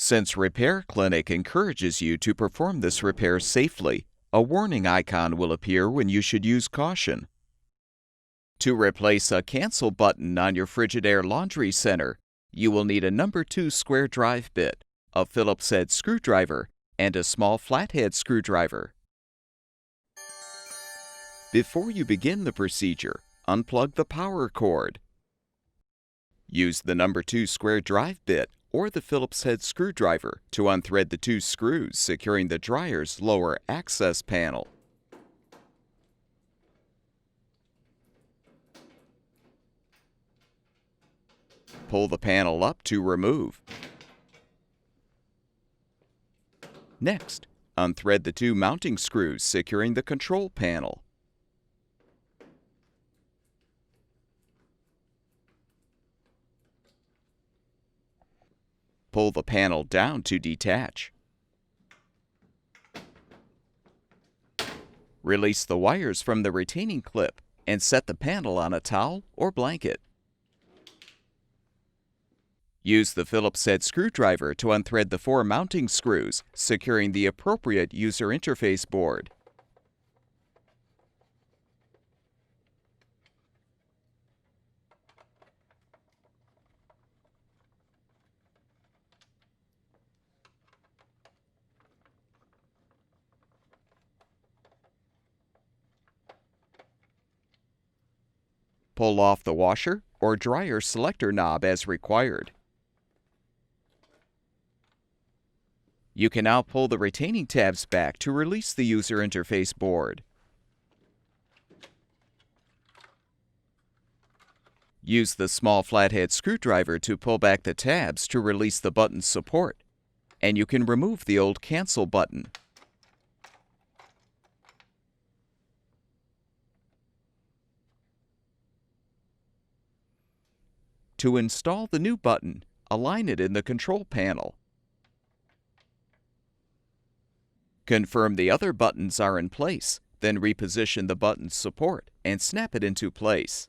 Since Repair Clinic encourages you to perform this repair safely, a warning icon will appear when you should use caution. To replace a cancel button on your Frigidaire laundry center, you will need a number 2 square drive bit, a Phillips head screwdriver, and a small flathead screwdriver. Before you begin the procedure, unplug the power cord. Use the number 2 square drive bit or the Phillips head screwdriver to unthread the 2 screws securing the dryer's lower access panel. Pull the panel up to remove. Next, unthread the 2 mounting screws securing the control panel. Pull the panel down to detach. Release the wires from the retaining clip and set the panel on a towel or blanket. Use the Phillips head screwdriver to unthread the 4 mounting screws, securing the appropriate user interface board. Pull off the washer or dryer selector knob as required. You can now pull the retaining tabs back to release the user interface board. Use the small flathead screwdriver to pull back the tabs to release the button's support, and you can remove the old cancel button. To install the new button, align it in the control panel. Confirm the other buttons are in place, then reposition the button's support and snap it into place.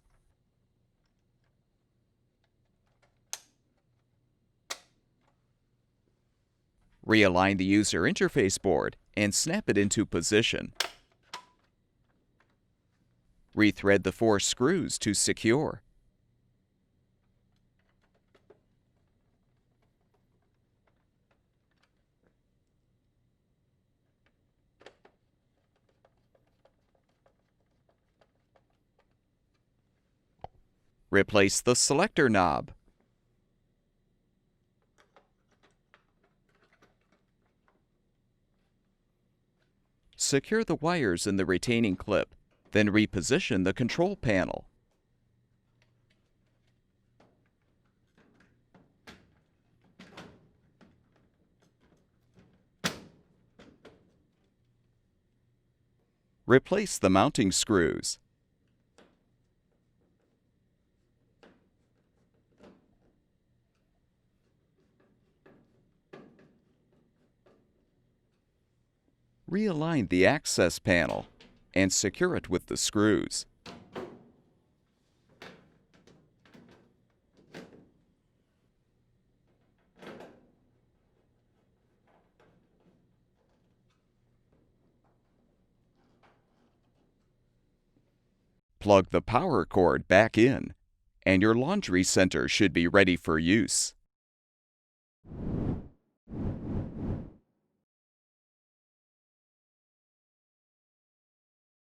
Realign the user interface board and snap it into position. Rethread the 4 screws to secure. Replace the selector knob. Secure the wires in the retaining clip, then reposition the control panel. Replace the mounting screws. Realign the access panel and secure it with the screws. Plug the power cord back in, and your laundry center should be ready for use.